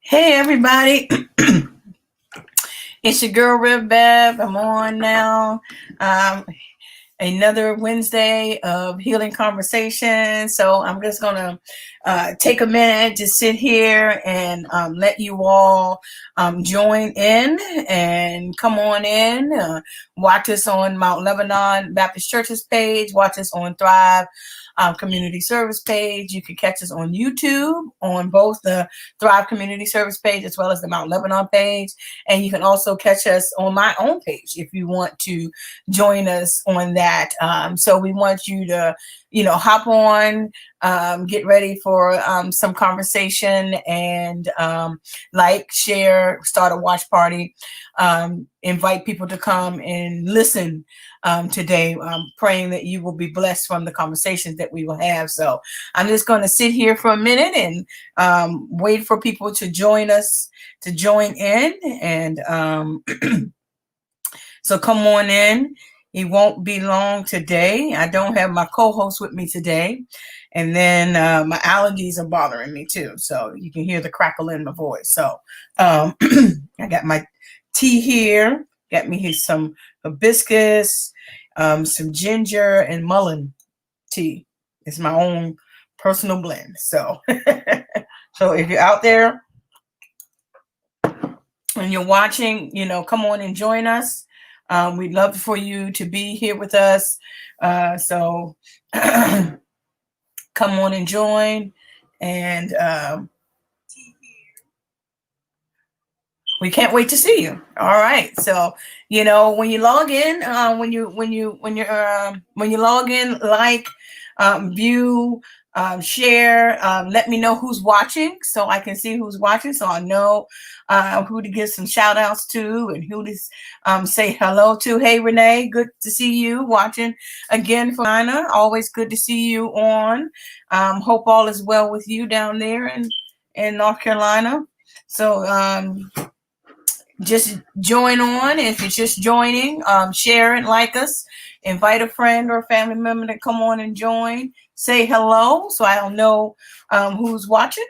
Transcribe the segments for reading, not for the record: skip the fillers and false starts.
Hey everybody, it's your girl Rev Bev. I'm on now. Um, Another Wednesday of healing conversation. So I'm just gonna take a minute to sit here and let you all join in and come on in. Watch us on Mount Lebanon Baptist Church's page. Watch us on Thrive Community Service page. You can catch us on YouTube on both the Thrive Community Service page as well as the Mount Lebanon page. And you can also catch us on my own page if you want to join us on that. So we want you to, hop on, get ready for some conversation and share, start a watch party, invite people to come and listen today. I'm praying that you will be blessed from the conversations that we will have. So I'm just going to sit here for a minute and wait for people to join us, to join in. And so come on in. It won't be long today. I don't have my co-host with me today. And then my allergies are bothering me too. So you can hear the crackle in my voice. So I got my tea here. Got me here some hibiscus, some ginger and mullein tea. It's my own personal blend. So, so if you're out there and you're watching, come on and join us. We'd love for you to be here with us. So come on and join. And we can't wait to see you. All right. So, when you log in, when you log in, view, share, let me know who's watching so I can see who's watching. So I know who to give some shout outs to and who to say hello to. Hey, Renee, good to see you watching again from China. Always good to see you on. Hope all is well with you down there in North Carolina. So, just join on. If you're just joining, share it, like us, invite a friend or a family member to come on and join. Say hello so I don't know who's watching.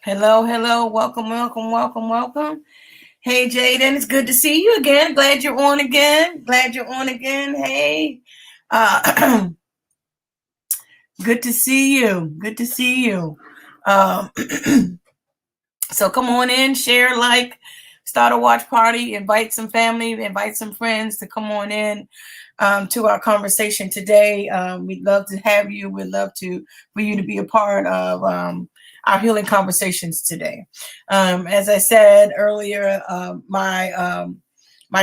Hello. Welcome. Hey, Jaden, it's good to see you again. Glad you're on again. Hey, good to see you. So come on in, share, start a watch party, invite some family, invite some friends to come on in to our conversation today. We'd love to have you. We'd love for you to be a part of our healing conversations today. As I said earlier, my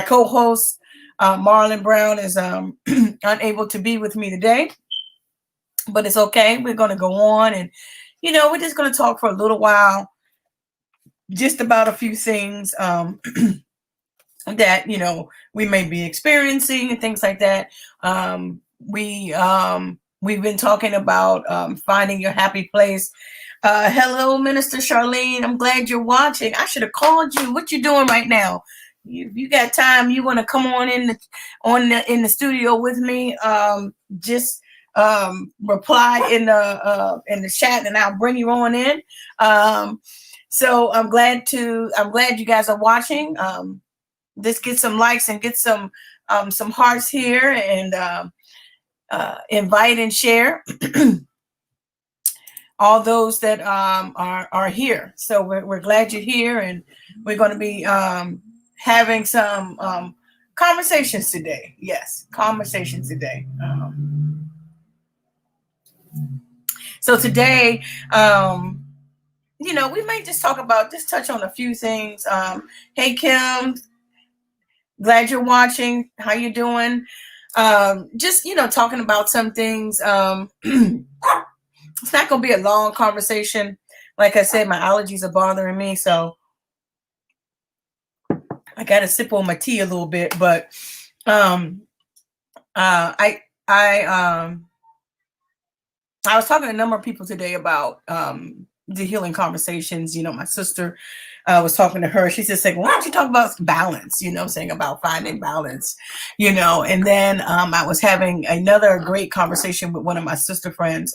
co-host Marlon Brown is unable to be with me today, but it's okay. We're going to go on, and we're just going to talk for a little while, just about a few things that we may be experiencing and things like that. We've been talking about finding your happy place. Hello, Minister Charlene. I'm glad you're watching. I should have called you. What you doing right now? If you got time, you want to come on in the studio with me? Just reply in the chat, and I'll bring you on in. So I'm glad you guys are watching. Let's get some likes and get some hearts here, and invite and share all those that are here. So we're glad you're here, and we're going to be having some conversations today. Yes, conversations today. So today, we may just touch on a few things. Hey, Kim, glad you're watching. How you doing? Just, talking about some things. It's not going to be a long conversation. Like I said, my allergies are bothering me. So I got to sip on my tea a little bit, but um, I I was talking to a number of people today about the healing conversations. You know, my sister was talking to her. She just said, why don't you talk about balance? You know, saying about finding balance, you know. And then I was having another great conversation with one of my sister friends,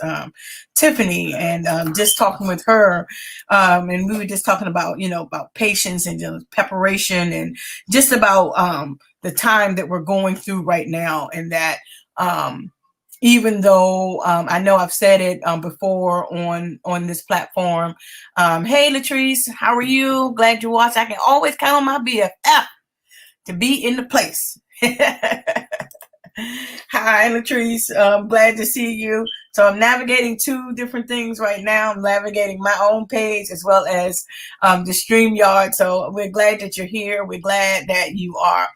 Tiffany, and just talking with her. And we were just talking about, you know, about patience and preparation and just about the time that we're going through right now, and that even though I know I've said it before on this platform. Hey, Latrice, how are you? Glad you watched. I can always count on my BFF to be in the place. Hi, Latrice. Glad to see you. So I'm navigating two different things right now. I'm navigating my own page as well as the StreamYard. So we're glad that you're here. We're glad that you are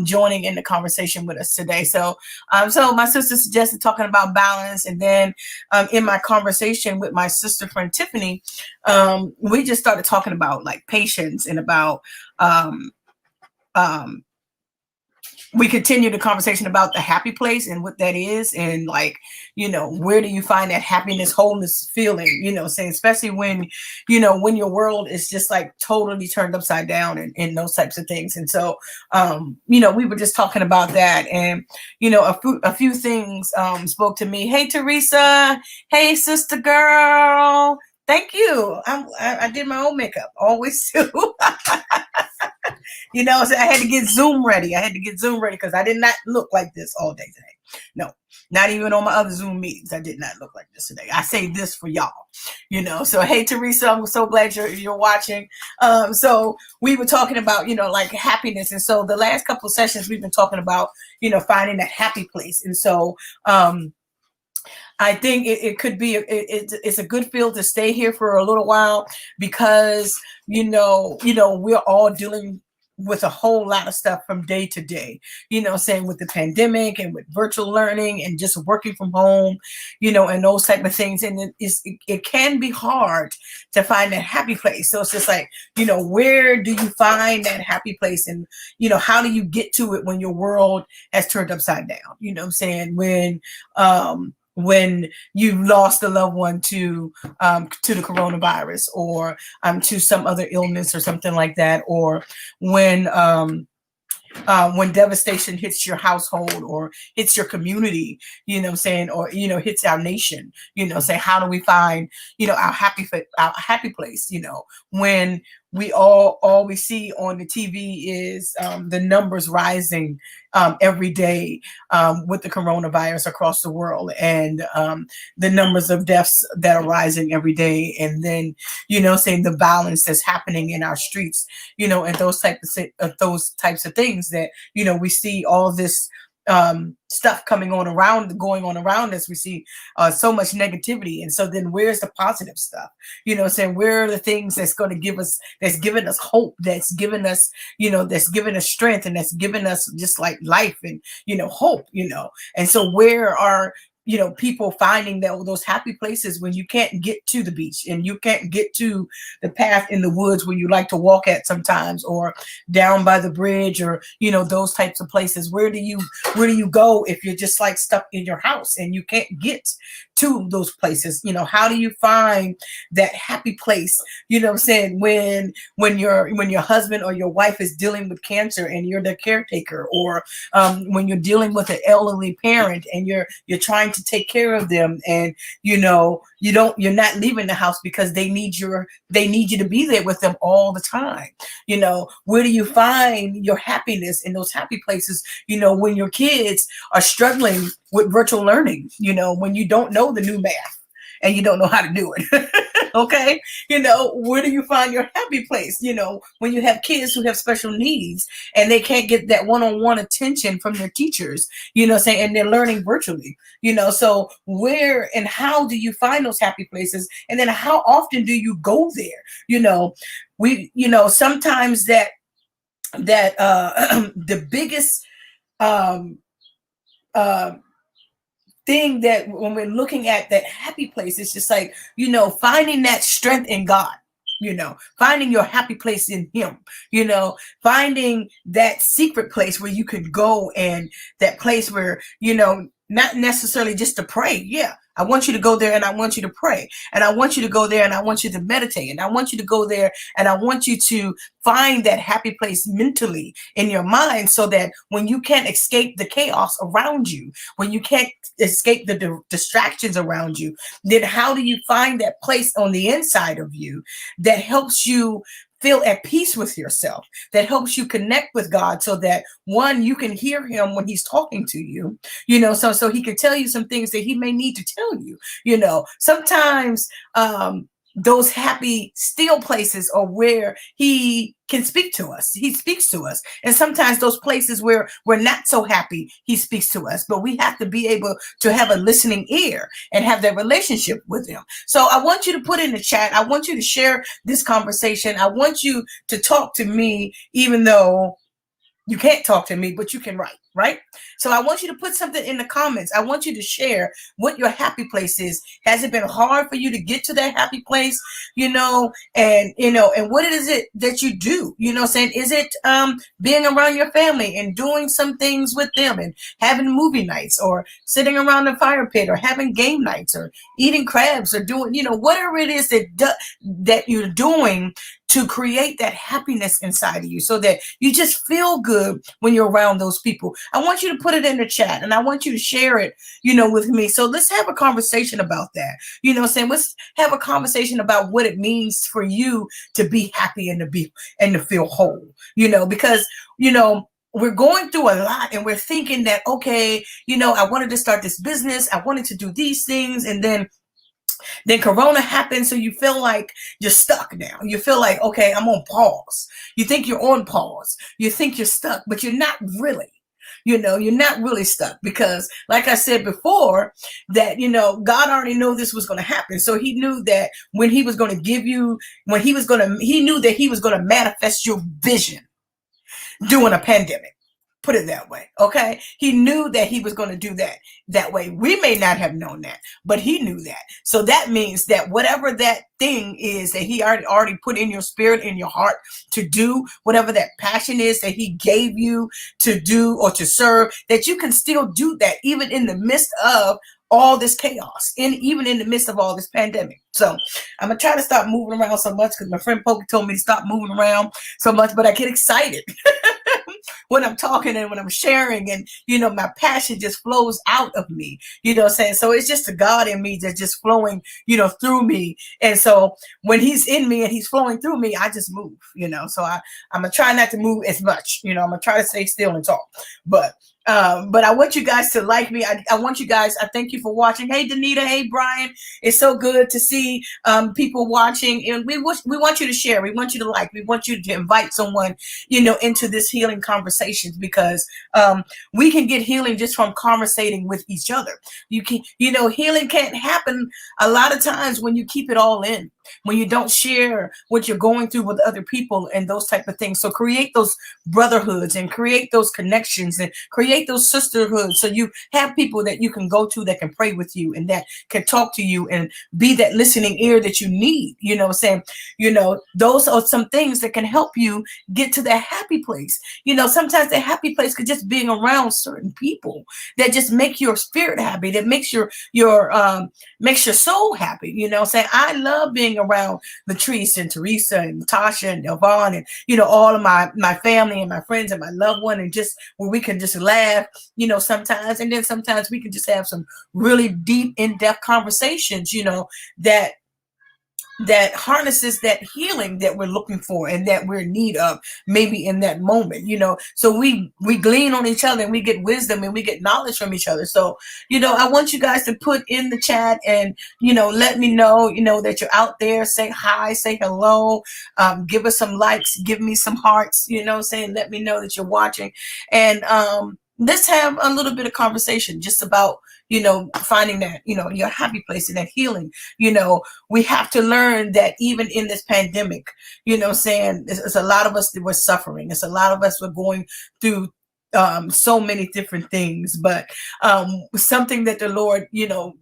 joining in the conversation with us today. So my sister suggested talking about balance. And then in my conversation with my sister friend Tiffany, we just started talking about like patience and about um, we continue the conversation about the happy place and what that is, and like, you know, where do you find that happiness, wholeness feeling, you know, saying, especially when, you know, when your world is just like totally turned upside down and those types of things. And so you know, we were just talking about that, and you know, a few things spoke to me. Hey, Teresa. Hey, sister girl. Thank you. I did my own makeup, always do. You know, so I had to get Zoom ready. I had to get Zoom ready because I did not look like this all day today. No, not even on my other Zoom meetings. I did not look like this today. I say this for y'all, you know. So, hey, Teresa, I'm so glad you're watching. So we were talking about, you know, like happiness. And so the last couple of sessions we've been talking about, you know, finding that happy place. And so, I think it could be it's a good field to stay here for a little while, because you know we're all dealing with a whole lot of stuff from day to day, you know, saying with the pandemic and with virtual learning and just working from home, you know, and those type of things. And it can be hard to find that happy place. So it's just like, you know, where do you find that happy place? And, you know, how do you get to it when your world has turned upside down? You know what I'm saying? When you lost a loved one to the coronavirus, or to some other illness or something like that, or when devastation hits your household or hits your community, you know what I'm saying, or, you know, hits our nation, you know, say, how do we find, you know, our happy place, you know, when all we see on the TV is the numbers rising every day with the coronavirus across the world, and the numbers of deaths that are rising every day, and then, you know, saying the violence that's happening in our streets, you know, and those types of things that, you know, we see all this stuff going on around us. We see so much negativity, and so then where's the positive stuff? You know, saying, where are the things that's going to that's giving us hope, that's giving us, you know, that's giving us strength, and that's giving us just like life and, you know, hope, you know. And so where are, you know, people finding those happy places when you can't get to the beach and you can't get to the path in the woods where you like to walk at sometimes, or down by the bridge, or, you know, those types of places? Where do you go if you're just like stuck in your house and you can't get to those places? You know, how do you find that happy place? You know what I'm saying? When your husband or your wife is dealing with cancer and you're the caretaker, or when you're dealing with an elderly parent and you're trying to take care of them, and, you know, you're not leaving the house because they need you to be there with them all the time. You know, where do you find your happiness in those happy places? You know, when your kids are struggling with virtual learning, you know, when you don't know the new math and you don't know how to do it. Okay. You know, where do you find your happy place? You know, when you have kids who have special needs and they can't get that one-on-one attention from their teachers, you know, saying, and they're learning virtually, you know. So where and how do you find those happy places? And then how often do you go there? You know, you know, sometimes that the biggest um uh thing that when we're looking at that happy place, it's just like, you know, finding that strength in God. finding your happy place in him, finding that secret place where you can go, and that place where, not necessarily just to pray. Yeah. I want you to go there and I want you to pray. And I want you to go there and I want you to meditate. And I want you to go there and I want you to find that happy place mentally in your mind, so that when you can't escape the chaos around you, when you can't escape the distractions around you, then how do you find that place on the inside of you that helps you feel at peace with yourself, that helps you connect with God, so that one, you can hear him when he's talking to you, so he can tell you some things that he may need to tell you. Sometimes those happy still places are where he can speak to us. He speaks to us. And sometimes those places where we're not so happy, he speaks to us. But we have to be able to have a listening ear and have that relationship with him. So I want you to put in the chat. I want you to share this conversation. I want you to talk to me, even though you can't talk to me, but you can write, right? So I want you to put something in the comments. I want you to share what your happy place is. Has it been hard for you to get to that happy place? And what is it that you do? Is it being around your family and doing some things with them and having movie nights, or sitting around the fire pit, or having game nights, or eating crabs, or doing, whatever it is that you're doing to create that happiness inside of you, so that you just feel good when you're around those people. I want you to put it in the chat, and I want you to share it, with me. So let's have a conversation about that. Let's have a conversation about what it means for you to be happy and to feel whole, because, we're going through a lot, and we're thinking that, okay, I wanted to start this business. I wanted to do these things. And then Corona happened. So you feel like you're stuck now. You feel like, okay, I'm on pause. You think you're on pause. You think you're stuck, but you're not really. You're not really stuck, because like I said before, that, God already knew this was going to happen. So he knew that when he was going to give you, he knew that he was going to manifest your vision during a pandemic. Put it that way. Okay. He knew that he was going to do that way. We may not have known that, but he knew that. So that means that whatever that thing is that he already put in your spirit, in your heart to do, whatever that passion is that he gave you to do or to serve, that you can still do that even in the midst of all this chaos, even in the midst of all this pandemic. So I'm going to try to stop moving around so much, because my friend Pokey told me to stop moving around so much, but I get excited when I'm talking and when I'm sharing, and, my passion just flows out of me, So it's just the God in me that's just flowing, through me. And so when he's in me and he's flowing through me, I just move, so I'm going to try not to move as much, I'm going to try to stay still and talk, but I want you guys to like me. I want you guys, I thank you for watching. Hey, Danita. Hey, Brian. It's so good to see people watching. And we want you to share. We want you to like. We want you to invite someone, into this healing conversations, because we can get healing just from conversating with each other. Healing can't happen a lot of times when you keep it all in, when you don't share what you're going through with other people and those type of things. So create those brotherhoods and create those connections and create those sisterhoods, so you have people that you can go to that can pray with you and that can talk to you and be that listening ear that you need. Those are some things that can help you get to that happy place. Sometimes that happy place could just being around certain people that just make your spirit happy, that makes your soul happy. I love being around Latrice and Teresa and Tasha and Delvon and, all of my family and my friends and my loved one, and just where we can just laugh, sometimes. And then sometimes we can just have some really deep, in-depth conversations, that harnesses that healing that we're looking for and that we're in need of, maybe in that moment, so we glean on each other and we get wisdom and we get knowledge from each other. So, I want you guys to put in the chat and, let me know, that you're out there. Say hi, say hello, give us some likes, give me some hearts, let me know that you're watching. And let's have a little bit of conversation just about, finding that, your happy place and that healing. We have to learn that even in this pandemic, it's a lot of us that were suffering. It's a lot of us were going through so many different things, but something that the Lord,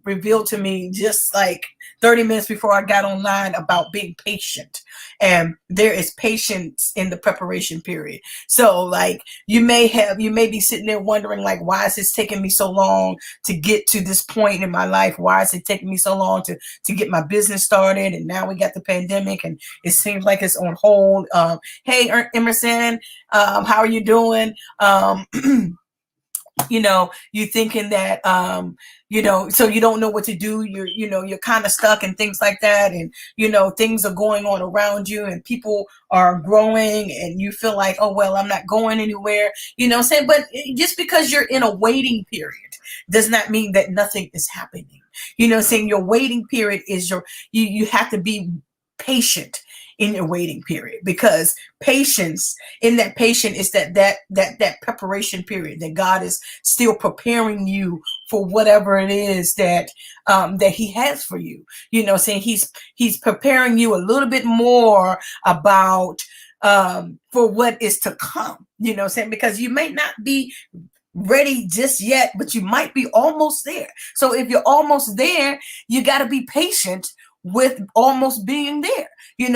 revealed to me just like 30 minutes before I got online about being patient. And there is patience in the preparation period. So like you may be sitting there wondering like, why is this taking me so long to get to this point in my life? Why is it taking me so long to get my business started? And now we got the pandemic and it seems like it's on hold. Hey, Emerson, how are you doing? You thinking that, so you don't know what to do. You're kind of stuck and things like that. And, things are going on around you and people are growing and you feel like, oh, well, I'm not going anywhere, saying, but just because you're in a waiting period does not mean that nothing is happening. Saying your waiting period is you have to be patient in your waiting period, because patience in that patient is that preparation period that God is still preparing you for whatever it is that he has for you. Saying he's preparing you a little bit more about for what is to come. Saying because you may not be ready just yet, but you might be almost there. So if you're almost there, you got to be patient with almost being there.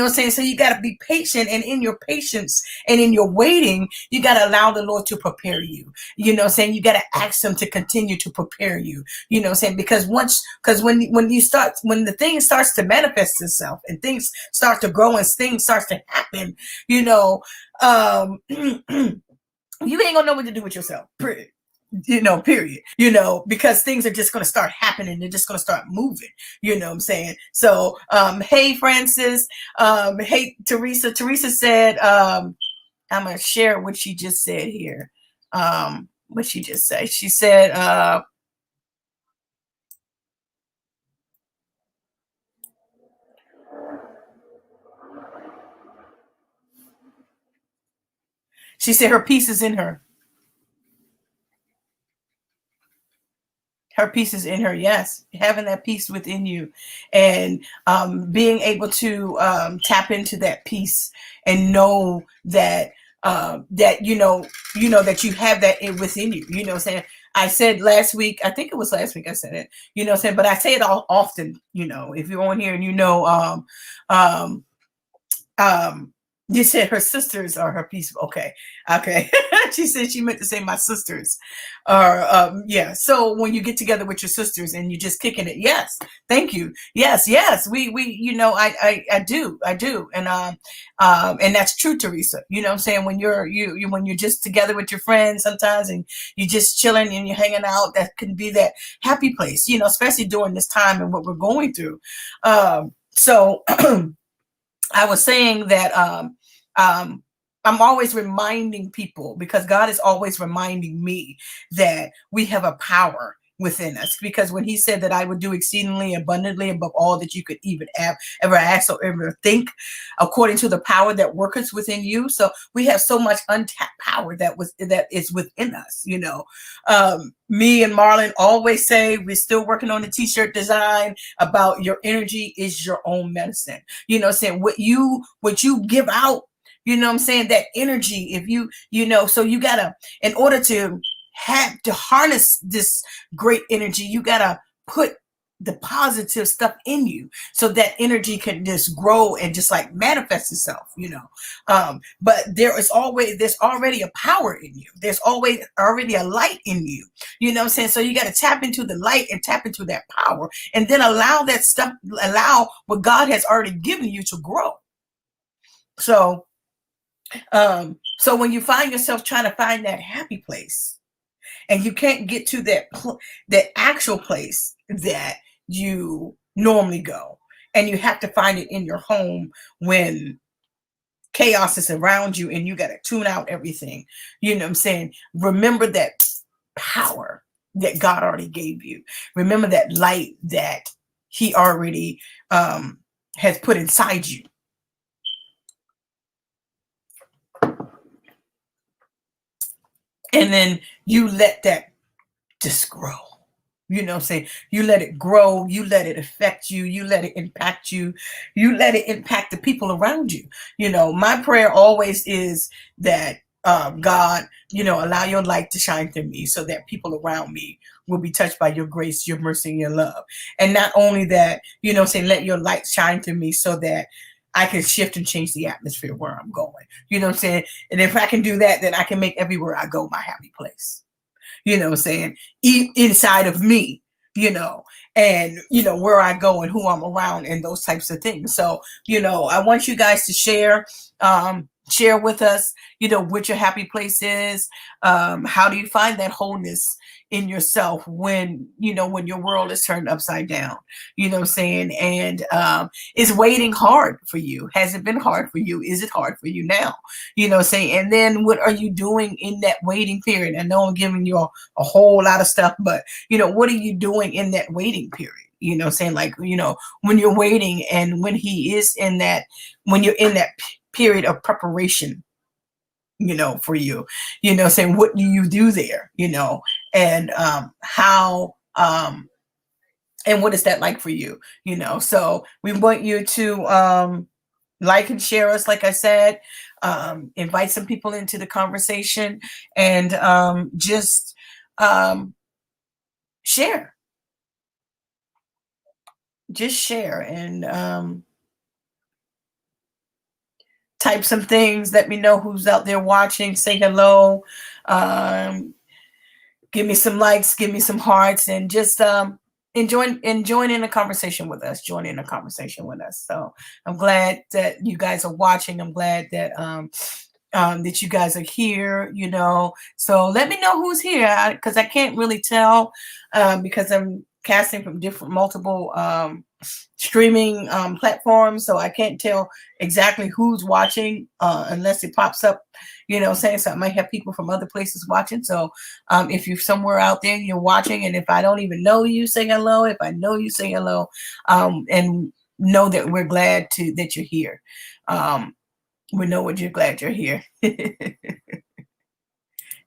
So you got to be patient, and in your patience and in your waiting, you got to allow the Lord to prepare you. You got to ask him to continue to prepare you. Because when the thing starts to manifest itself and things start to grow and things starts to happen, you ain't gonna know what to do with yourself. Period. Because things are just going to start happening. They're just going to start moving. What I'm saying? So, hey, Francis. Hey, Teresa. Teresa said, I'm going to share what she just said here. What she just said. She said, her peace is in her. Her peace is in her. Yes. Having that peace within you and being able to tap into that peace and know that that that you have that within you. Saying I said last week, I think it was last week I said it, saying, but I say it all often, if you're on here and you said her sisters are her peace. Okay. She said she meant to say my sisters are, yeah. So when you get together with your sisters and you're just kicking it, yes, thank you. Yes. We, I do. And that's true, Teresa. What I'm saying? When when you're just together with your friends sometimes and you're just chilling and you're hanging out, that can be that happy place, especially during this time and what we're going through. So I was saying that I'm always reminding people, because God is always reminding me that we have a power within us, because when he said that I would do exceedingly abundantly above all that you could even ever ask or ever think, according to the power that worketh within you. So we have so much untapped power that is within us. Me and Marlon always say we're still working on the t-shirt design about your energy is your own medicine. Saying what you give out, that energy, if so you gotta, in order to harness this great energy, you gotta put the positive stuff in you so that energy can just grow and just like manifest itself. But there's already a power in you. There's already a light in you. So you got to tap into the light and tap into that power, and then allow what God has already given you to grow. So when you find yourself trying to find that happy place, and you can't get to that actual place that you normally go, and you have to find it in your home when chaos is around you and you got to tune out everything. Remember that power that God already gave you. Remember that light that he already has put inside you. And then you let that just grow. You let it grow, you let it affect you, you let it impact you, you let it impact the people around you. My prayer always is that God, allow your light to shine through me so that people around me will be touched by your grace, your mercy, and your love. And not only that, saying, let your light shine through me so that I can shift and change the atmosphere where I'm going. You know what I'm saying? And if I can do that, then I can make everywhere I go my happy place. You know what I'm saying? Inside of me, and where I go and who I'm around and those types of things. So, I want you guys to share with us, what your happy place is. How do you find that wholeness in yourself when your world is turned upside down? You know what I'm saying? And is waiting hard for you? Has it been hard for you? Is it hard for you now? You know what I'm saying? And then what are you doing in that waiting period? I know I'm giving you a whole lot of stuff, but what are you doing in that waiting period? You know what I'm saying? Like, when you're waiting and when when you're in that period of preparation, for you, saying, what do you do there, and how, and what is that like for you, so we want you to like and share us, like I said, invite some people into the conversation, and just share, and type some things. Let me know who's out there watching. Say hello. Give me some likes. Give me some hearts, and just join in a conversation with us. Join in a conversation with us. So I'm glad that you guys are watching. I'm glad that that you guys are here. So let me know who's here, because I can't really tell, because I'm casting from multiple streaming platforms, so I can't tell exactly who's watching unless it pops up, saying, so I might have people from other places watching. So if you're somewhere out there, you're watching, and if I don't even know you, say hello. If I know you, say hello, and know that we're glad that you're here. We know what you're glad you're here.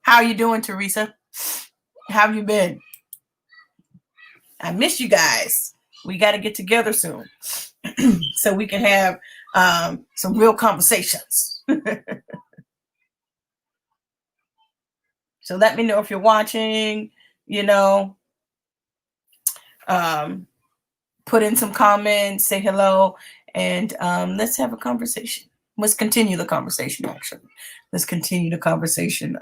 How are you doing, Teresa? How have you been? I miss you guys. We got to get together soon so we can have some real conversations. So let me know if you're watching, put in some comments, say hello, and let's have a conversation. Let's continue the conversation, actually. Let's continue the conversation.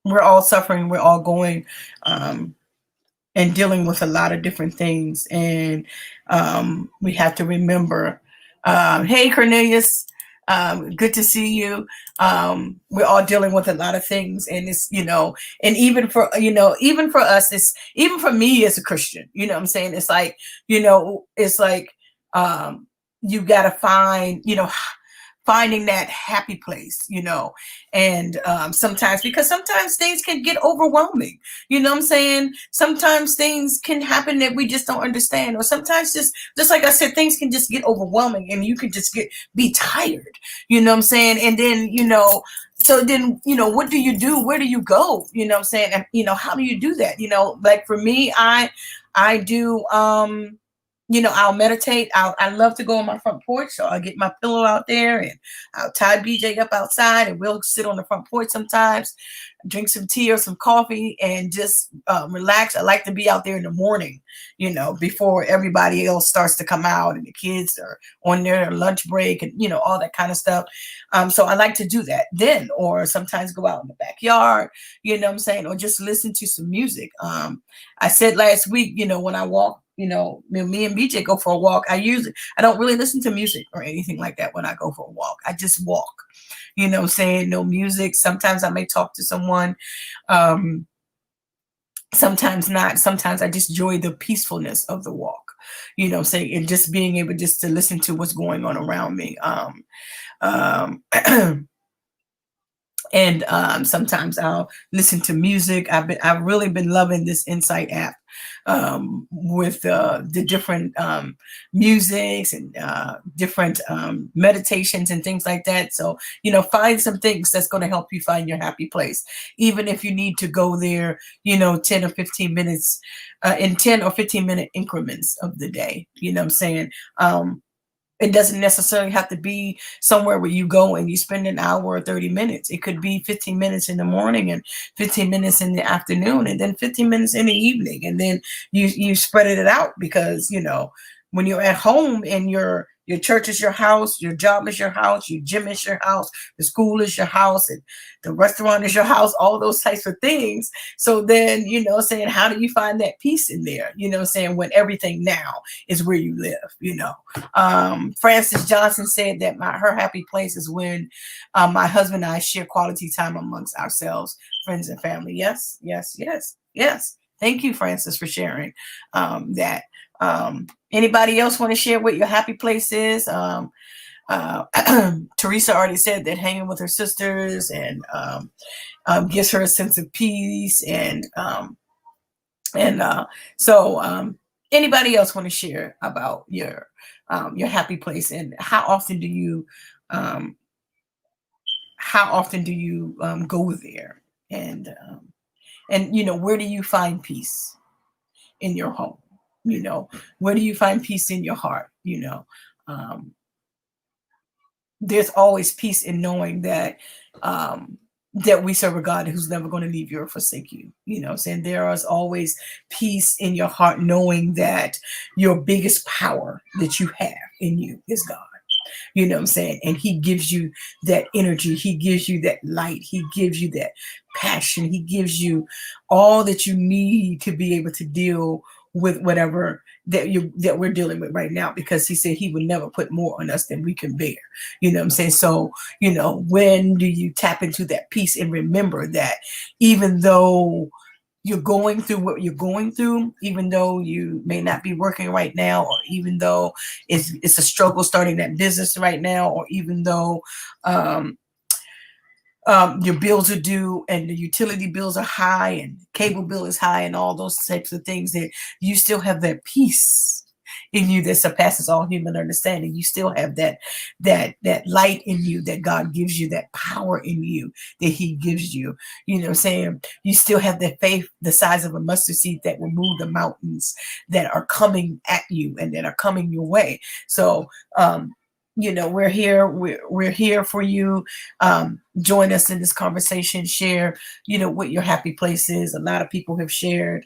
We're all suffering. We're all going and dealing with a lot of different things. And we have to remember, hey, Cornelius, good to see you. We're all dealing with a lot of things. And it's, and even for us, even for me as a Christian, what I'm saying? It's like, it's like, you got to find, finding that happy place, and because sometimes things can get overwhelming, what I'm saying? Sometimes things can happen that we just don't understand, or sometimes just like I said, things can just get overwhelming and you can just be tired, what I'm saying? And then, so then, what do you do? Where do you go? What I'm saying? And, how do you do that? Like for me, I do, I'll meditate. I love to go on my front porch. So I'll get my pillow out there and I'll tie BJ up outside and we'll sit on the front porch sometimes, drink some tea or some coffee and just relax. I like to be out there in the morning, before everybody else starts to come out and the kids are on their lunch break and, all that kind of stuff. So I like to do that then, or sometimes go out in the backyard, what I'm saying, or just listen to some music. I said last week, when I walk, me and BJ go for a walk. I don't really listen to music or anything like that when I go for a walk. I just walk, saying no music. Sometimes I may talk to someone. Sometimes not. Sometimes I just enjoy the peacefulness of the walk, saying, and just being able just to listen to what's going on around me. And sometimes I'll listen to music. I've really been loving this Insight app with the different musics and different meditations and things like that. So, find some things that's going to help you find your happy place. Even if you need to go there, 10 or 15 minutes in 10 or 15 minute increments of the day, what I'm saying? It doesn't necessarily have to be somewhere where you go and you spend an hour or 30 minutes. It could be 15 minutes in the morning and 15 minutes in the afternoon and then 15 minutes in the evening. And then you spread it out because, when you're at home and your church is your house, your job is your house, your gym is your house, the school is your house, and the restaurant is your house, all those types of things. So then, saying, how do you find that peace in there? Saying when everything now is where you live. Frances Johnson said that her happy place is when my husband and I share quality time amongst ourselves, friends and family. Yes, yes, yes, yes. Thank you, Frances, for sharing that. Anybody else want to share what your happy place is? Teresa already said that hanging with her sisters and gives her a sense of peace. So anybody else want to share about your happy place, and how often do you go there, and where do you find peace in your home? Where do you find peace in your heart? There's always peace in knowing that that we serve a God who's never going to leave you or forsake you. Saying there is always peace in your heart, knowing that your biggest power that you have in you is God. And he gives you that energy. He gives you that light. He gives you that passion. He gives you all that you need to be able to deal with whatever that we're dealing with right now, because he said he would never put more on us than we can bear. So, when do you tap into that peace and remember that even though you're going through what you're going through, even though you may not be working right now, or even though it's a struggle starting that business right now, or even though your bills are due and the utility bills are high and cable bill is high and all those types of things, that you still have that peace in you that surpasses all human understanding. You still have that light in you that God gives you, that power in you that he gives you. Saying you still have that faith the size of a mustard seed that will move the mountains that are coming at you and that are coming your way. So we're here. We're here for you. Join us in this conversation. Share, what your happy place is. A lot of people have shared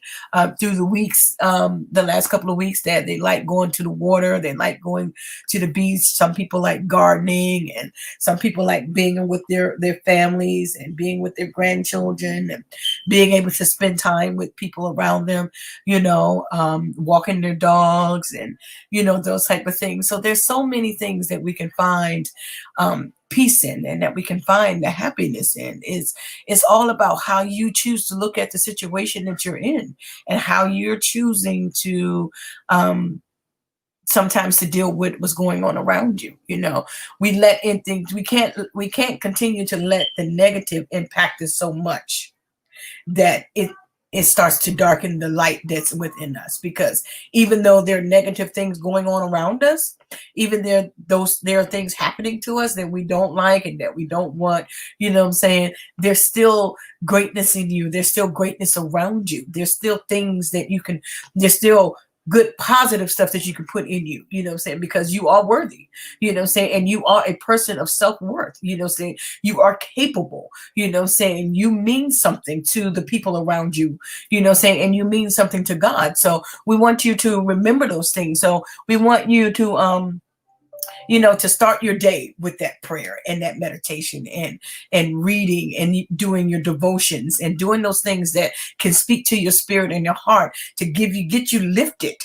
through the weeks, the last couple of weeks, that they like going to the water. They like going to the beach. Some people like gardening, and some people like being with their families and being with their grandchildren and being able to spend time with people around them. Walking their dogs and those type of things. So there's so many things that we can find peace in, and that we can find the happiness in. It's all about how you choose to look at the situation that you're in, and how you're choosing to sometimes to deal with what's going on around you. We let in things, we can't continue to let the negative impact us so much that it starts to darken the light that's within us. Because even though there are negative things going on around us, even there are things happening to us that we don't like and that we don't want, there's still greatness in you. There's still greatness around you. There's still things that there's still good positive stuff that you can put in you, because you are worthy, and you are a person of self-worth, you are capable, you mean something to the people around you, and you mean something to God. So we want you to remember those things. So we want you to to start your day with that prayer and that meditation and reading and doing your devotions and doing those things that can speak to your spirit and your heart to get you lifted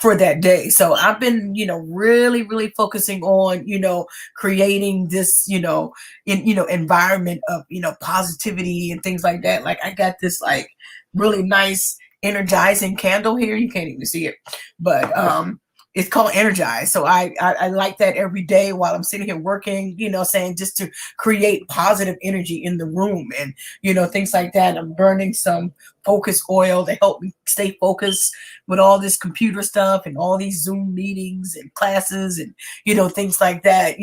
for that day. So I've been, really, really focusing on, creating this, environment of, positivity and things like that. Like I got this like really nice energizing candle here. You can't even see it, but it's called Energize. So I like that every day while I'm sitting here working, just to create positive energy in the room and, things like that. I'm burning some focus oil to help me stay focused with all this computer stuff and all these Zoom meetings and classes and, things like that.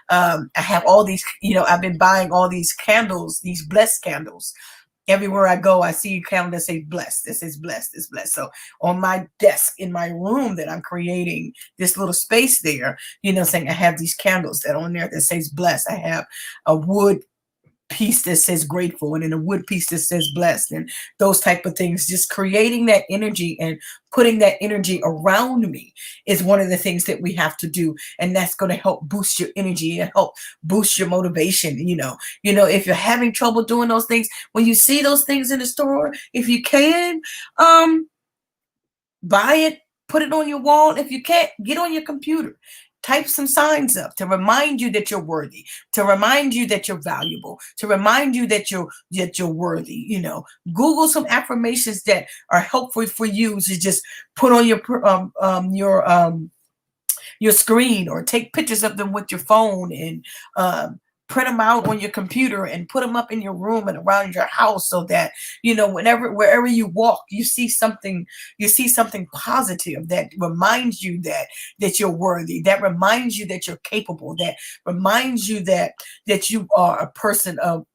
I have all these, I've been buying all these candles, these blessed candles. Everywhere I go, I see a calendar that says blessed. This is blessed. This is blessed. So on my desk in my room that I'm creating this little space there, saying I have these candles that on there that says blessed. I have a wood piece that says grateful, and then a wood piece that says blessed, and those type of things. Just creating that energy and putting that energy around me is one of the things that we have to do, and that's going to help boost your energy and help boost your motivation. If you're having trouble doing those things, when you see those things in the store, if you can, buy it, put it on your wall. If you can't, get on your computer, type some signs up to remind you that you're worthy, to remind you that you're valuable, to remind you that you're worthy. Google some affirmations that are helpful for you to just put on your screen, or take pictures of them with your phone, and print them out on your computer and put them up in your room and around your house, so that wherever you walk, you see something positive that reminds you that you're worthy, that reminds you that you're capable, that reminds you that you are a person of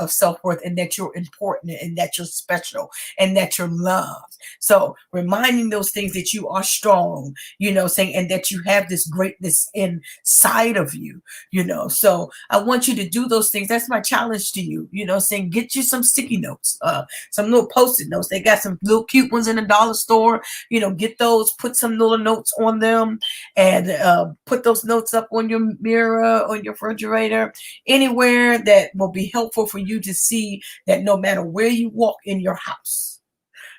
self-worth, and that you're important, and that you're special, and that you're loved. So reminding those things, that you are strong, saying, and that you have this greatness inside of you. So I want you to do those things. That's my challenge to you, saying, get you some sticky notes, some little post-it notes. They got some little cute ones in the dollar store. Get those, put some little notes on them, and put those notes up on your mirror, on your refrigerator, anywhere that will be helpful for you to see that no matter where you walk in your house,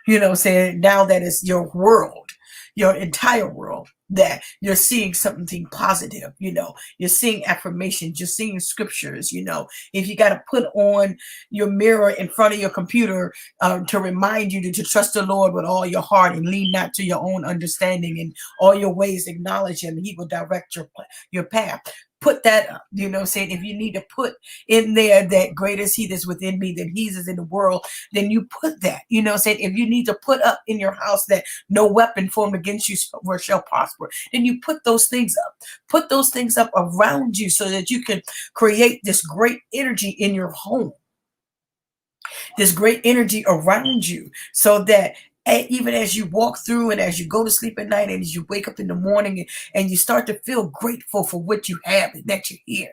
saying, now that is your world, your entire world, that you're seeing something positive. You're seeing affirmations, you're seeing scriptures. If you got to put on your mirror in front of your computer to remind you to trust the Lord with all your heart, and lean not to your own understanding, and all your ways acknowledge him, he will direct your path. Put that up, saying, if you need to put in there that greater is he that's within me than he is in the world, then you put that, saying, if you need to put up in your house that no weapon formed against you shall prosper, then you put those things up. Put those things up around you, so that you can create this great energy in your home, this great energy around you, so that even as you walk through, and as you go to sleep at night, and as you wake up in the morning, and you start to feel grateful for what you have and that you're here,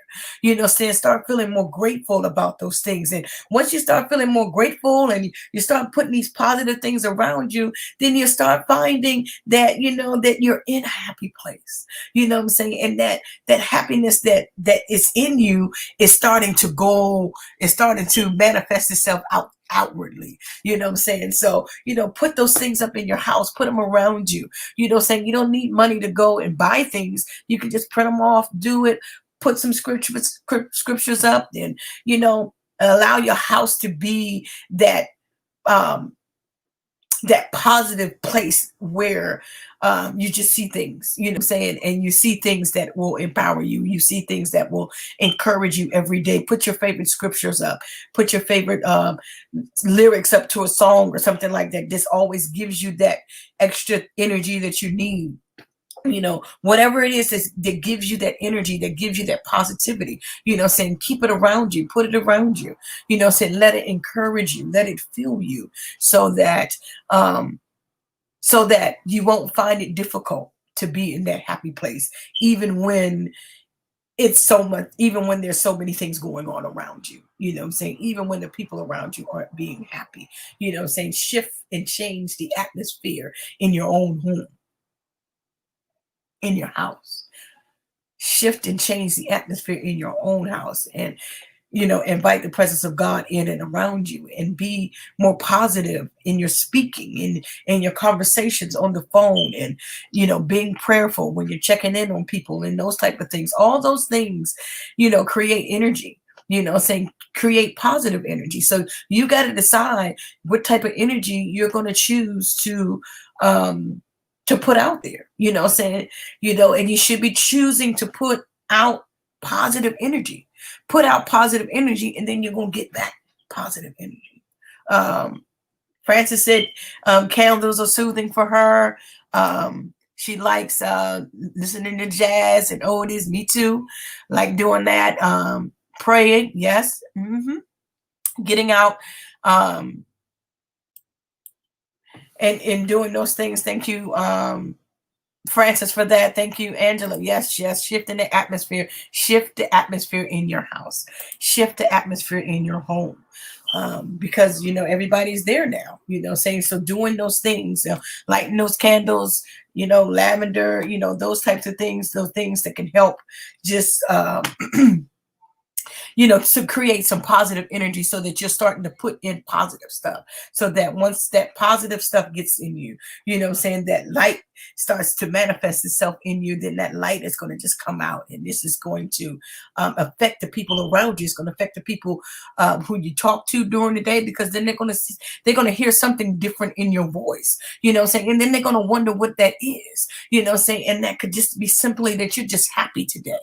start feeling more grateful about those things. And once you start feeling more grateful, and you start putting these positive things around you, then you start finding that, that you're in a happy place, and that happiness that is in you is starting to manifest itself outwardly. So, put those things up in your house, put them around you, saying, you don't need money to go and buy things. You can just print them off, do it, put some scriptures up, and, allow your house to be that, that positive place where you just see things, and you see things that will empower you. You see things that will encourage you every day. Put your favorite scriptures up, put your favorite lyrics up to a song or something like that. This always gives you that extra energy that you need. Whatever it is that gives you that energy, that gives you that positivity, saying, keep it around you, put it around you, saying, let it encourage you, let it fuel you, so that you won't find it difficult to be in that happy place, even when even when there's so many things going on around you, even when the people around you aren't being happy, saying, shift and change the atmosphere in your own home, in your house. Shift and change the atmosphere in your own house, and invite the presence of God in and around you, and be more positive in your speaking, in your conversations on the phone, and being prayerful when you're checking in on people, and those type of things. All those things create energy, saying, create positive energy. So you got to decide what type of energy you're going to choose to put out there, saying, and you should be choosing to put out positive energy. Put out positive energy, and then you're going to get back positive energy. Frances said candles are soothing for her. She likes listening to jazz and oldies. Me too. Like doing that. Praying. Yes. getting out, um, and doing those things. Thank you, Francis, for that. Thank you, Angela. Yes, yes. Shifting the atmosphere. Shift the atmosphere in your house. Shift the atmosphere in your home. Because everybody's there now. Saying so, doing those things, lighting those candles, lavender, those types of things, those things that can help just to create some positive energy so that you're starting to put in positive stuff. So that once that positive stuff gets in you, saying that light starts to manifest itself in you, then that light is going to just come out. And this is going to affect the people around you. It's going to affect the people who you talk to during the day, because then they're going to hear something different in your voice, saying, and then they're going to wonder what that is, saying, and that could just be simply that you're just happy today,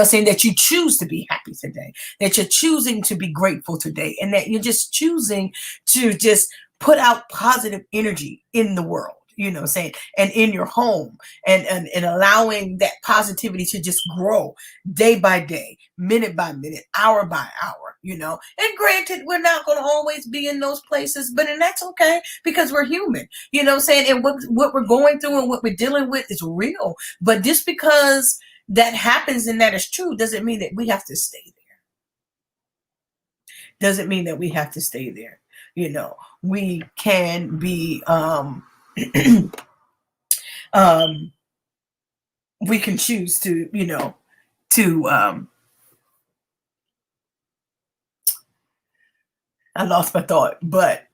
saying that you choose to be happy today, that you're choosing to be grateful today, and that you're just choosing to just put out positive energy in the world, saying, and in your home, and allowing that positivity to just grow day by day, minute by minute, hour by hour, and granted, we're not going to always be in those places, and that's okay, because we're human, saying, and what we're going through and what we're dealing with is real. But just because that happens and that is true doesn't mean that we have to stay there. Doesn't mean that we have to stay there. We can be we can choose to I lost my thought, but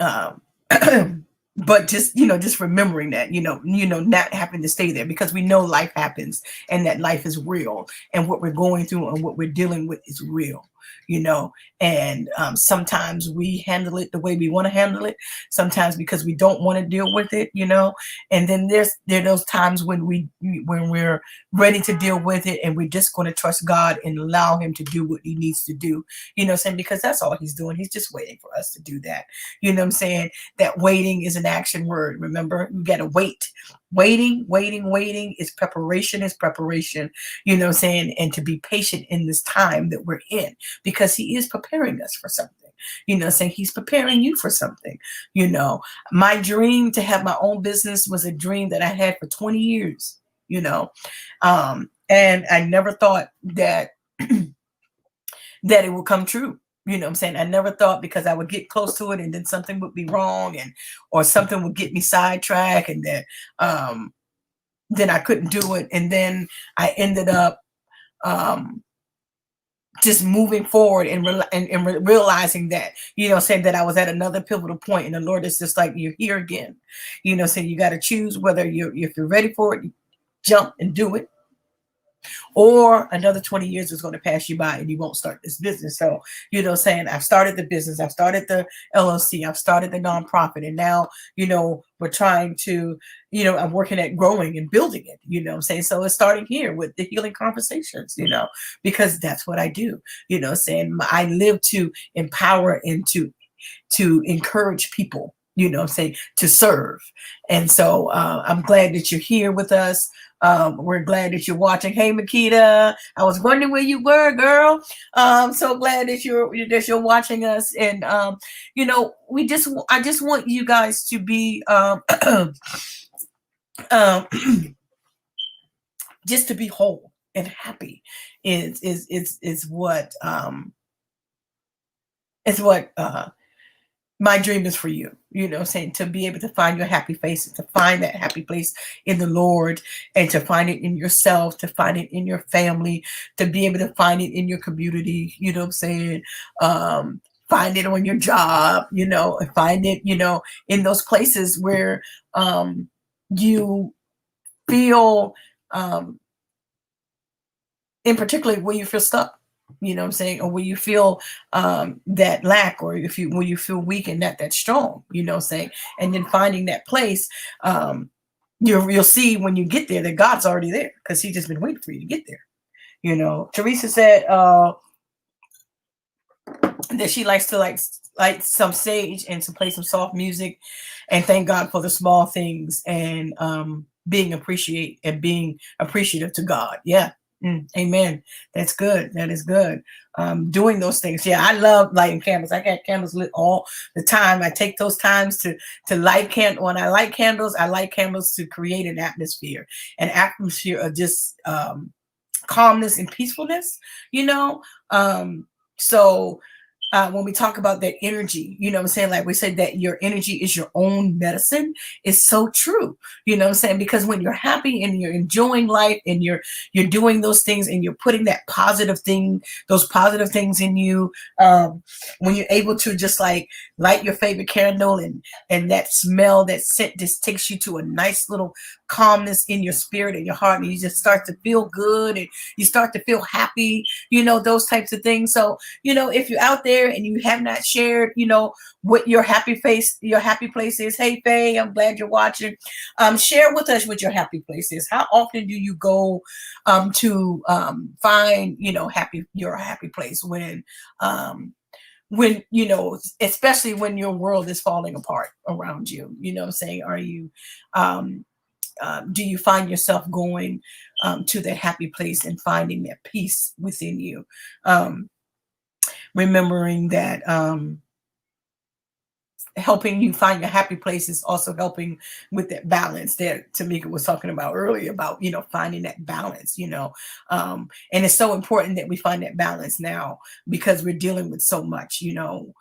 but just remembering that, not having to stay there, because we know life happens and that life is real, and what we're going through and what we're dealing with is real, and sometimes we handle it the way we want to handle it, sometimes because we don't want to deal with it, and then there are those times when we're ready to deal with it, and we're just going to trust God and allow him to do what he needs to do, saying, because that's all he's doing. He's just waiting for us to do that. Saying that waiting is an action word. Remember, you got to wait. Waiting is preparation, saying, and to be patient in this time that we're in, because he is preparing us for something, saying he's preparing you for something. My dream to have my own business was a dream that I had for 20 years, and I never thought that that it would come true. I never thought, because I would get close to it and then something would be wrong, or something would get me sidetracked, and then I couldn't do it. And then I ended up just moving forward and realizing that, saying that I was at another pivotal point, and the Lord is just like, you're here again, saying you got to choose whether if you're ready for it, jump and do it, or another 20 years is going to pass you by and you won't start this business. So, saying, I've started the business, I've started the LLC, I've started the nonprofit, and now, we're trying to, I'm working at growing and building it, saying, so it's starting here with the Healing Conversations, because that's what I do, saying, I live to empower and to encourage people, saying, to serve. And so I'm glad that you're here with us. We're glad that you're watching. Hey, Makita, I was wondering where you were, girl. So glad that you're watching us. And I just want you guys to be just to be whole and happy is what my dream is for you, saying, to be able to find your happy face, to find that happy place in the Lord, and to find it in yourself, to find it in your family, to be able to find it in your community, find it on your job, and find it, in those places where you feel, in particular, where you feel stuck. Or where you feel that lack, or when you feel weak and not that strong, and then finding that place, you'll see when you get there that God's already there, because he's just been waiting for you to get there. Teresa said that she likes to light some sage and to play some soft music and thank God for the small things, and being appreciative to God. Yeah. Amen. That's good. That is good. Doing those things. Yeah, I love lighting candles. I got candles lit all the time. I take those times to light candle. When I light candles to create an atmosphere of just calmness and peacefulness. You know, so when we talk about that energy, you know what I'm saying? Like we said that your energy is your own medicine is so true. You know what I'm saying? Because when you're happy and you're enjoying life and you're doing those things and you're putting those positive things in you, when you're able to just like light your favorite candle and that smell, that scent just takes you to a nice little calmness in your spirit and your heart, and you just start to feel good and you start to feel happy, you know, those types of things. So you know, if you're out there and you have not shared, you know, what your happy place is. Hey, Faye, I'm glad you're watching. Share with us what your happy place is. How often do you go to find, you know, your happy place when, you know, especially when your world is falling apart around you, you know what I'm saying? Are you, do you find yourself going to that happy place and finding that peace within you? Remembering that helping you find your happy place is also helping with that balance that Tamika was talking about earlier about, you know, finding that balance, you know. And it's so important that we find that balance now because we're dealing with so much, you know.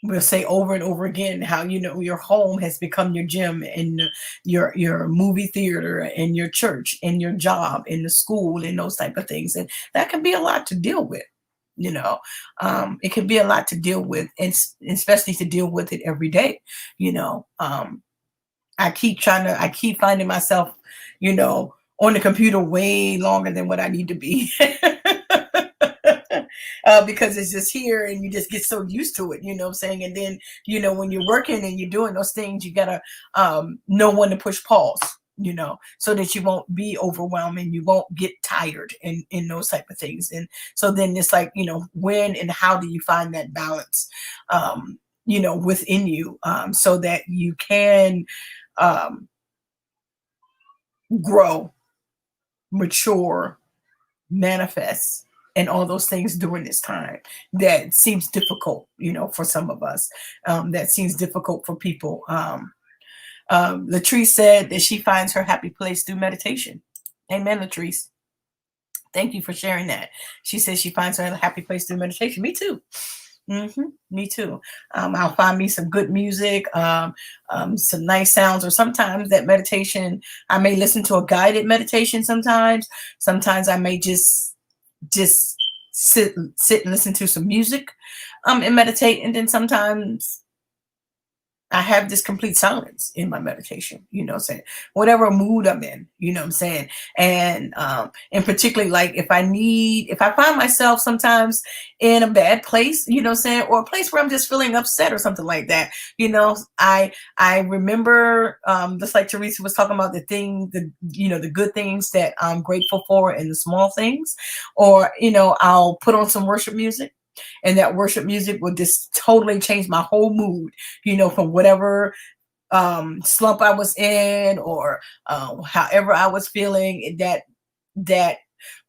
We'll say over and over again how, you know, your home has become your gym and your movie theater and your church and your job and the school and those type of things, and that can be a lot to deal with, you know. It can be a lot to deal with, and especially to deal with it every day, you know. I keep finding myself, you know, on the computer way longer than what I need to be. Because it's just here and you just get so used to it, you know what I'm saying? And then, you know, when you're working and you're doing those things, you gotta know when to push pause, you know, so that you won't be overwhelmed and you won't get tired and in those type of things. And so then it's like, you know, when and how do you find that balance, you know, within you, so that you can grow, mature, manifest, and all those things during this time that seems difficult, you know, for some of us, that seems difficult for people. Latrice said that she finds her happy place through meditation. Amen, Latrice. Thank you for sharing that. She says she finds her happy place through meditation. Me too. Me too. I'll find me some good music, some nice sounds, or sometimes that meditation, I may listen to a guided meditation sometimes. Sometimes I may just sit and listen to some music and meditate. And then sometimes I have this complete silence in my meditation, you know what I'm saying? Whatever mood I'm in, you know what I'm saying? And particularly like if I find myself sometimes in a bad place, you know what I'm saying, or a place where I'm just feeling upset or something like that, you know, I remember just like Teresa was talking about the good things that I'm grateful for and the small things, or, you know, I'll put on some worship music and that worship music will just totally change my whole mood, you know, from whatever slump I was in or however I was feeling. That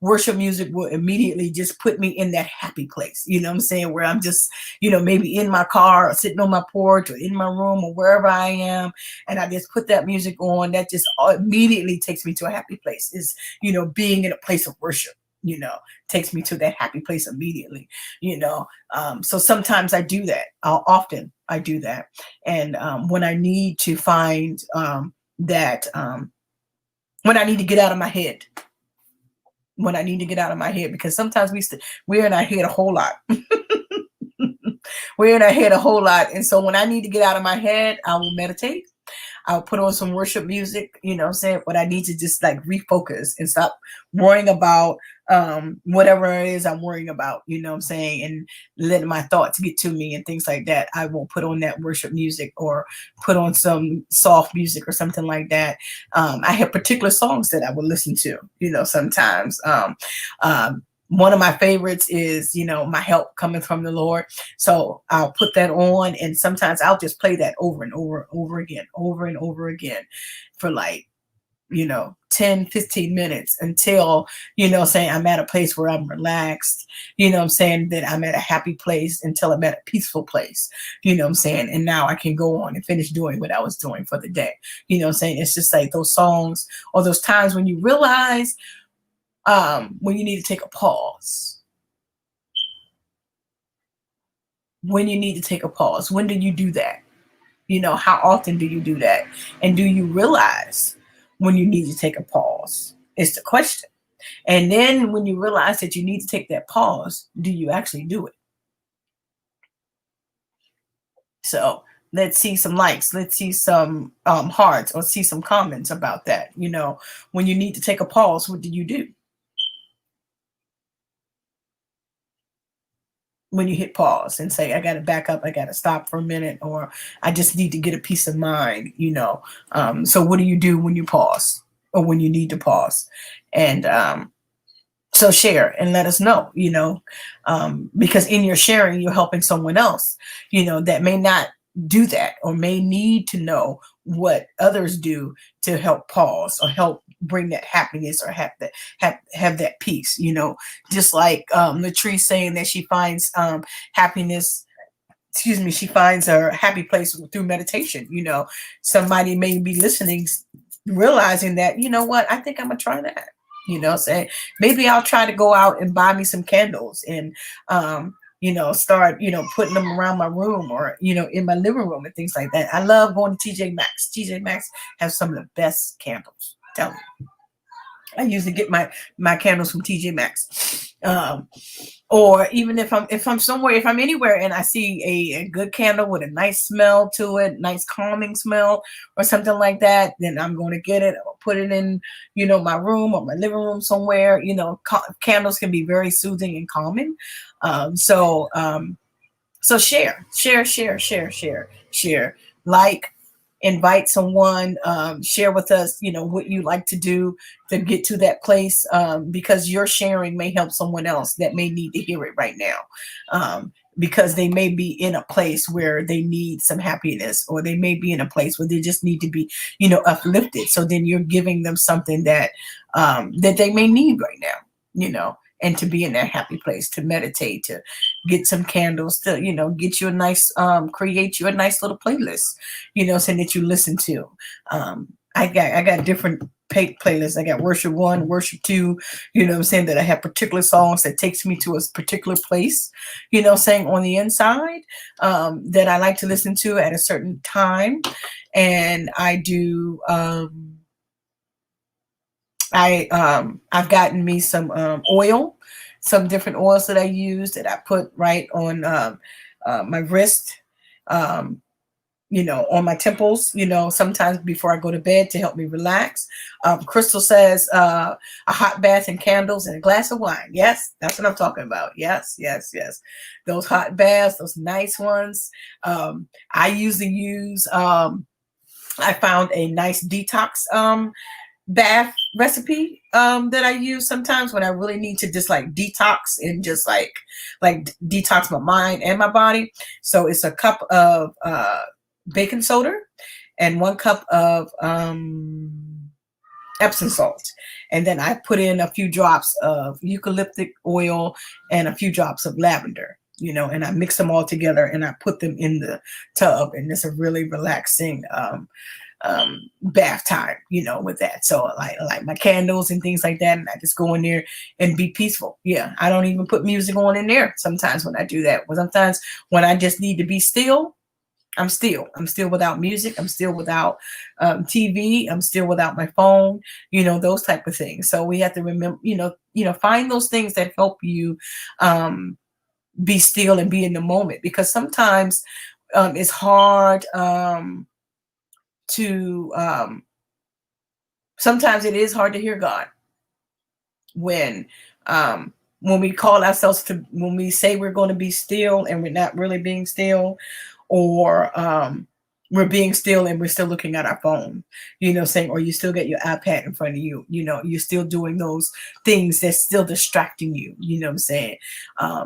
worship music will immediately just put me in that happy place, you know what I'm saying, where I'm just, you know, maybe in my car or sitting on my porch or in my room or wherever I am, and I just put that music on. That just immediately takes me to a happy place. Is, you know, being in a place of worship, you know, takes me to that happy place immediately, you know. So sometimes I do that. Often I do that. And when I need to find that, when I need to get out of my head, because sometimes we're in our head a whole lot. We're in our head a whole lot. And so when I need to get out of my head, I will meditate. I'll put on some worship music, you know what I'm saying? But I need to just like refocus and stop worrying about whatever it is I'm worrying about, you know what I'm saying? And letting my thoughts get to me and things like that. I will put on that worship music or put on some soft music or something like that. I have particular songs that I will listen to, you know, sometimes. One of my favorites is, you know, My Help Coming from the Lord. So I'll put that on, and sometimes I'll just play that over and over again for like 10, 15 minutes until, saying I'm at a place where I'm relaxed, I'm saying that I'm at a happy place until I'm at a peaceful place, I'm saying, and now I can go on and finish doing what I was doing for the day, I'm saying. It's just like those songs or those times when you realize when you need to take a pause. When you need to take a pause. When do you do that? How often do you do that? And do you realize when you need to take a pause? Is the question. And then when you realize that you need to take that pause, do you actually do it? So let's see some likes. Let's see some hearts or see some comments about that. When you need to take a pause, what do you do? When you hit pause and say, I got to back up, I got to stop for a minute, or I just need to get a peace of mind, so what do you do when you pause or when you need to pause? And so share and let us know, because in your sharing, you're helping someone else, that may not do that or may need to know what others do to help pause or help bring that happiness or have that peace, just like Latrice saying that she finds happiness, she finds her happy place through meditation. Somebody may be listening, realizing that, what, I think I'm gonna try that. Say maybe I'll try to go out and buy me some candles and start, putting them around my room or, in my living room and things like that. I love going to TJ Maxx. TJ Maxx has some of the best candles. Tell me. I usually get my candles from TJ Maxx. Or even if I'm somewhere, if I'm anywhere and I see a good candle with a nice smell to it, nice calming smell or something like that, then I'm going to get it or put it in, my room or my living room somewhere. Candles can be very soothing and calming. So share, like, invite someone, share with us, what you like to do to get to that place, because your sharing may help someone else that may need to hear it right now, because they may be in a place where they need some happiness, or they may be in a place where they just need to be, uplifted. So then you're giving them something that that they may need right now, and to be in that happy place, to meditate, to get some candles, to, get you a nice, create you a nice little playlist, so that you listen to. I got different playlists. I got worship 1, worship 2, that I have particular songs that takes me to a particular place, saying on the inside, that I like to listen to at a certain time. And I do, I've gotten me some oil, some different oils that I use that I put right on my wrist, on my temples, sometimes before I go to bed to help me relax. Crystal says a hot bath and candles and a glass of wine. Yes, that's what I'm talking about. Yes. Those hot baths, those nice ones. I usually use, I found a nice detox bath recipe that I use sometimes when I really need to just like detox and just like detox my mind and my body. So it's a cup of baking soda and 1 cup of Epsom salt, and then I put in a few drops of eucalyptic oil and a few drops of lavender, and I mix them all together and I put them in the tub, and it's a really relaxing bath time, with that. So I like my candles and things like that, and I just go in there and be peaceful. Yeah, I don't even put music on in there sometimes when I do that. But sometimes when I just need to be still, I'm still without music. I'm still without TV. I'm still without my phone, those type of things. So we have to remember, find those things that help you be still and be in the moment, because sometimes it's hard sometimes it is hard to hear God when we call ourselves to, when we say we're going to be still and we're not really being still, or we're being still and we're still looking at our phone, saying, or you still get your iPad in front of you, you're still doing those things that's still distracting you, what I'm saying?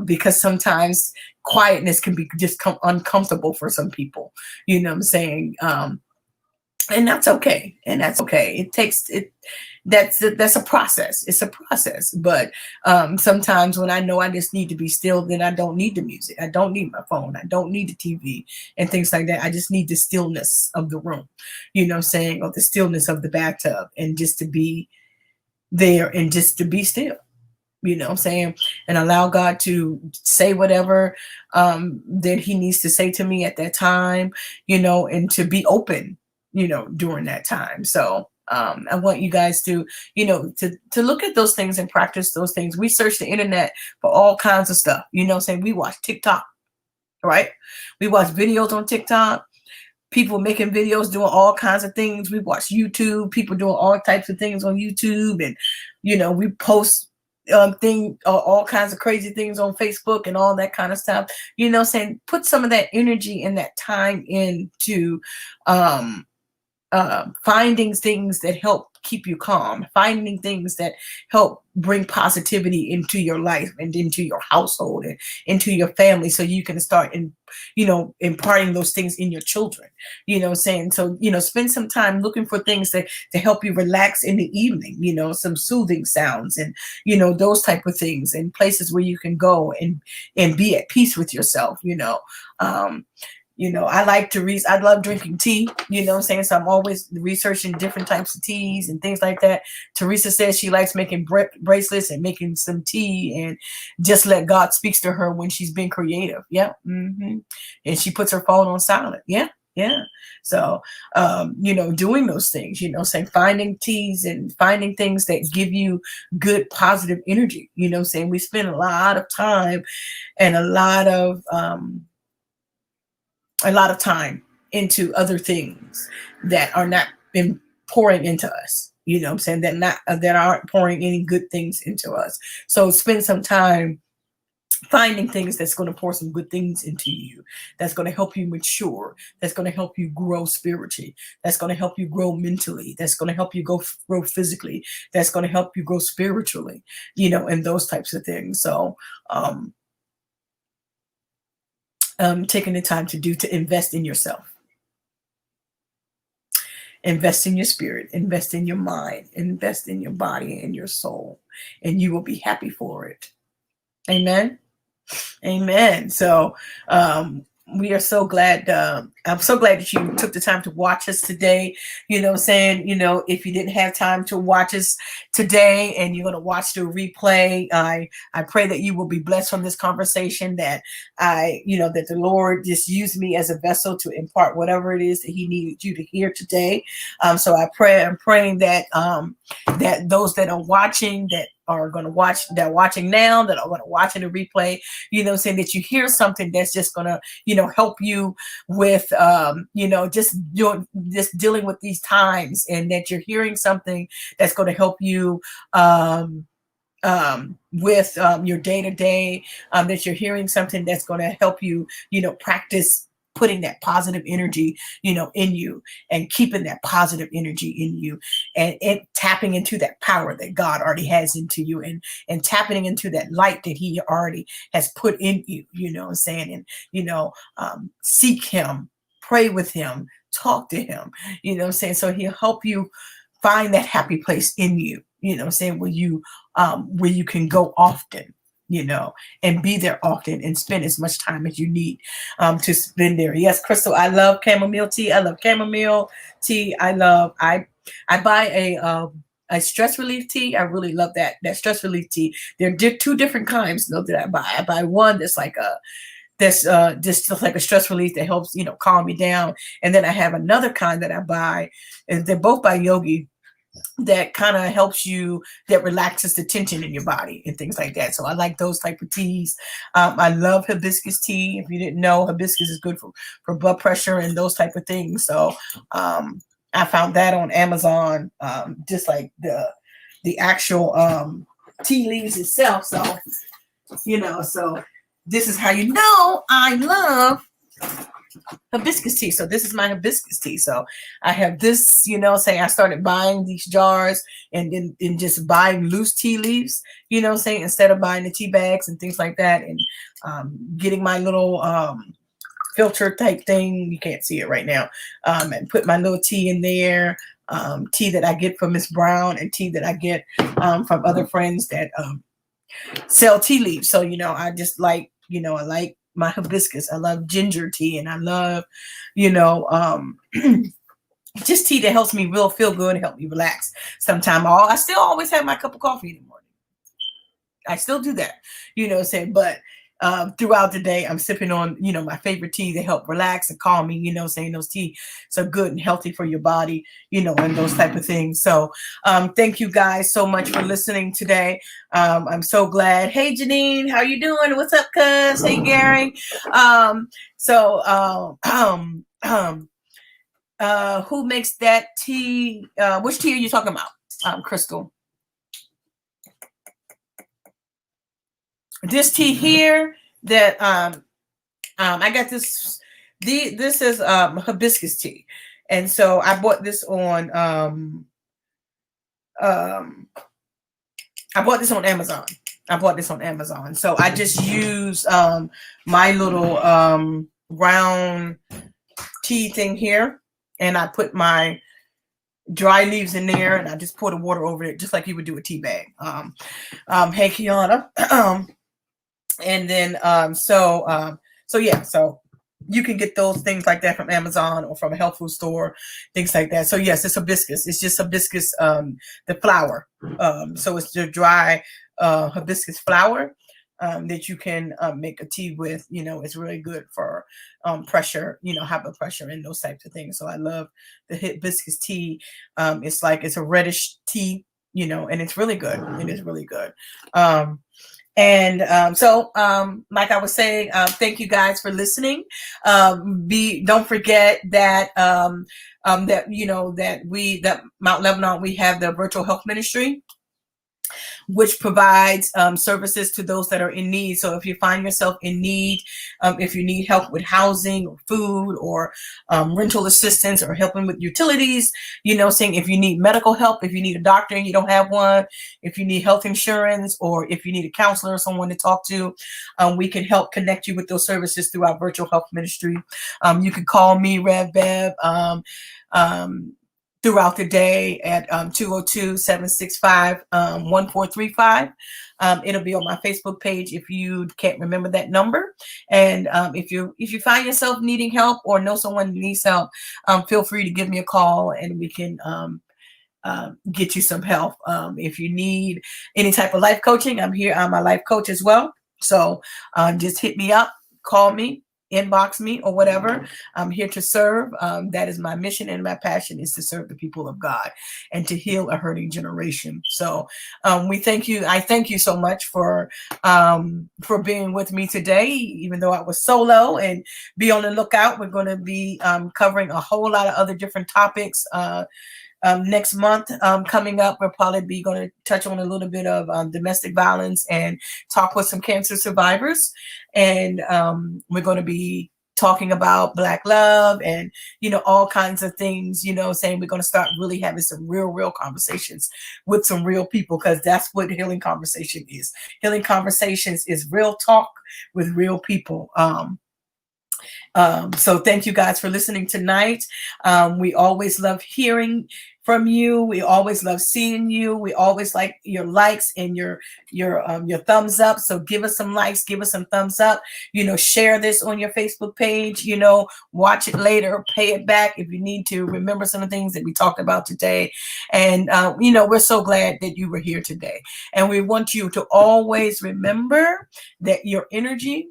Because sometimes quietness can be just uncomfortable for some people, what I'm saying? And that's okay. And that's okay. It takes it. That's a process. It's a process. But sometimes when I know I just need to be still, then I don't need the music. I don't need my phone. I don't need the TV and things like that. I just need the stillness of the room, saying, or the stillness of the bathtub, and just to be there and just to be still. I'm saying, and allow God to say whatever that He needs to say to me at that time, and to be open, during that time. So I want you guys to, to look at those things and practice those things. We search the internet for all kinds of stuff. Saying we watch TikTok, right? We watch videos on TikTok. People making videos doing all kinds of things. We watch YouTube. People doing all types of things on YouTube, and we post all kinds of crazy things on Facebook and all that kind of stuff. Saying put some of that energy and that time into um, finding things that help keep you calm, finding things that help bring positivity into your life and into your household and into your family, so you can start imparting those things in your children. Saying, so spend some time looking for things to help you relax in the evening. Some soothing sounds and those type of things, and places where you can go and be at peace with yourself. Um, I like to read. I love drinking tea, so I'm always researching different types of teas and things like that. Teresa says she likes making bracelets and making some tea, and just let God speaks to her when she's been creative. Yeah. And she puts her phone on silent. Yeah. Yeah. So, doing those things, saying finding teas and finding things that give you good, positive energy, saying we spend a lot of time and a lot of time into other things that are not been pouring into us. I'm saying that aren't pouring any good things into us. So spend some time finding things that's going to pour some good things into you, that's going to help you mature, that's going to help you grow spiritually, that's going to help you grow mentally, that's going to help you grow physically, that's going to help you grow spiritually, and those types of things. So taking the time to invest in yourself, invest in your spirit, invest in your mind, invest in your body and your soul, and you will be happy for it. Amen. Amen. So we are so glad. I'm so glad that you took the time to watch us today. Saying, if you didn't have time to watch us today and you're going to watch the replay, I pray that you will be blessed from this conversation, that that the Lord just used me as a vessel to impart whatever it is that He needed you to hear today. So I'm praying that that those that are watching, that are going to watch, that are watching now, that are going to watch in the replay, saying that you hear something that's just going to, help you with, just dealing with these times, and that you're hearing something that's going to help you, with your day to day, that you're hearing something that's going to help you, practice putting that positive energy, in you, and keeping that positive energy in you, and tapping into that power that God already has into you, and tapping into that light that He already has put in you, saying, and, seek Him, pray with Him, talk to Him, saying, so He'll help you find that happy place in you, saying, where you can go often, and be there often, and spend as much time as you need to spend there. Yes, Crystal, I love chamomile tea. I love chamomile tea. I buy a stress relief tea. I really love that stress relief tea. There are two different kinds though that I buy. I buy one that's like just like a stress relief that helps, calm me down. And then I have another kind that I buy, and they're both by Yogi, that kind of helps you, that relaxes the tension in your body and things like that. So I like those type of teas. I love hibiscus tea. If you didn't know, hibiscus is good for blood pressure and those type of things. So I found that on Amazon, just like the actual tea leaves itself. So, so this is how I love hibiscus tea. So this is my hibiscus tea. So I have this, saying I started buying these jars and then just buying loose tea leaves, saying instead of buying the tea bags and things like that, and getting my little filter type thing. You can't see it right now. And put my little tea in there. Tea that I get from Miss Brown, and tea that I get from other friends that sell tea leaves. So, I just like, I like my hibiscus. I love ginger tea, and I love, just tea that helps me feel good, help me relax. Sometime I still always have my cup of coffee in the morning. I still do that, but throughout the day, I'm sipping on, my favorite tea to help relax and calm me, saying those tea so good and healthy for your body, and those type of things. So thank you guys so much for listening today. I'm so glad. Hey, Janine, how you doing? What's up, cuz? Hey, Gary. Who makes that tea? Which tea are you talking about, Crystal? This tea here that I got this. This is hibiscus tea, and so I bought this on Amazon. So I just use my little round tea thing here, and I put my dry leaves in there, and I just pour the water over it, just like you would do a tea bag. Hey, Kiana. And then so you can get those things like that from Amazon or from a health food store, things like that. So yes, it's hibiscus. It's just hibiscus, the flower. So it's the dry hibiscus flower that you can make a tea with. It's really good for pressure, high blood pressure and those types of things. So I love the hibiscus tea. It's a reddish tea, and it's really good. It is really good. So like I was saying, thank you guys for listening. Don't forget that that Mount Lebanon, we have the virtual health ministry, which provides services to those that are in need. So if you find yourself in need, if you need help with housing or food or rental assistance or helping with utilities, saying if you need medical help, if you need a doctor and you don't have one, if you need health insurance, or if you need a counselor or someone to talk to, we can help connect you with those services through our virtual health ministry. You can call me, Rev Bev, throughout the day at 202-765-1435. It'll be on my Facebook page if you can't remember that number. And if you find yourself needing help or know someone who needs help, feel free to give me a call and we can get you some help. If you need any type of life coaching, I'm here. I'm a life coach as well. So just hit me up, call me, inbox me, or whatever. I'm here to serve. That is my mission, and my passion is to serve the people of God and to heal a hurting generation. So we thank you. I thank you so much for being with me today, even though I was solo. And be on the lookout. We're going to be covering a whole lot of other different topics. Next month coming up, we'll probably be going to touch on a little bit of domestic violence and talk with some cancer survivors. And we're going to be talking about Black love and, all kinds of things, saying we're going to start really having some real conversations with some real people, because that's what Healing Conversation is. Healing Conversations is real talk with real people. So thank you guys for listening tonight. We always love hearing from you. We always love seeing you. We always like your likes and your thumbs up. So give us some likes, give us some thumbs up, share this on your Facebook page, watch it later, pay it back if you need to. Remember some of the things that we talked about today. And, we're so glad that you were here today. And we want you to always remember that your energy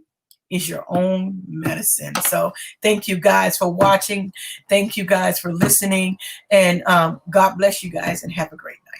is your own medicine. So thank you guys for watching. Thank you guys for listening. And God bless you guys and have a great night.